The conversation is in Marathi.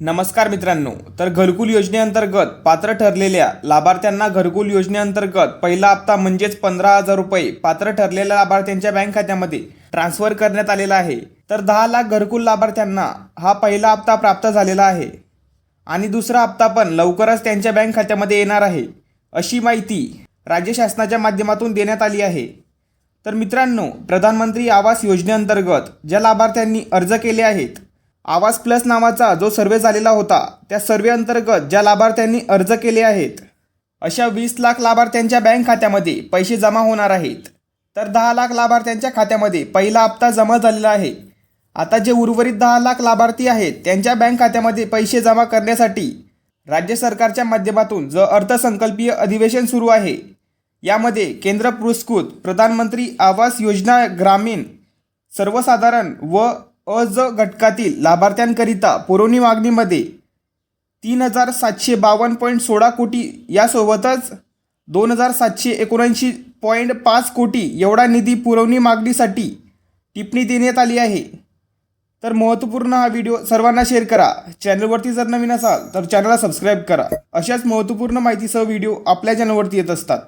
नमस्कार मित्रांनो, तर घरकुल योजनेअंतर्गत पात्र ठरलेल्या लाभार्थ्यांना घरकुल योजनेअंतर्गत पहिला हप्ता म्हणजेच 15,000 रुपये पात्र ठरलेल्या लाभार्थ्यांच्या बँक खात्यामध्ये ट्रान्सफर करण्यात आलेला आहे। तर 10 लाख घरकुल लाभार्थ्यांना हा पहिला हप्ता प्राप्त झालेला आहे आणि दुसरा हप्ता पण लवकरच त्यांच्या बँक खात्यामध्ये येणार आहे, अशी माहिती राज्य शासनाच्या माध्यमातून देण्यात आली आहे। तर मित्रांनो, प्रधानमंत्री आवास योजनेअंतर्गत ज्या लाभार्थ्यांनी अर्ज केले आहेत, आवास प्लस नावाचा जो सर्वे झालेला होता, त्या सर्वे अंतर्गत ज्या लाभार्थ्यांनी अर्ज केले आहेत, अशा 20 लाख लाभार्थ्यांच्या बँक खात्यामध्ये पैसे जमा होणार आहेत। तर 10 लाख लाभार्थ्यांच्या खात्यामध्ये पहिला हप्ता जमा झालेला आहे। आता जे उर्वरित 10 लाख लाभार्थी आहेत, त्यांच्या बँक खात्यामध्ये पैसे जमा करण्यासाठी राज्य सरकारच्या माध्यमातून जो अर्थसंकल्पीय अधिवेशन सुरू आहे, यामध्ये केंद्र पुरस्कृत प्रधानमंत्री आवास योजना ग्रामीण सर्वसाधारण व अज घटकातील लाभार्थ्यांकरिता पुरवणी मागणीमध्ये 3,752.16 कोटी यासोबतच 2,779.5 कोटी एवढा निधी पुरवणी मागणीसाठी टिप्पणी देण्यात आली आहे। तर महत्त्वपूर्ण हा व्हिडिओ सर्वांना शेअर करा। चॅनलवरती जर नवीन असाल तर चॅनलला सबस्क्राईब करा। अशाच महत्त्वपूर्ण माहितीसह व्हिडिओ आपल्या चॅनलवरती येत असतात।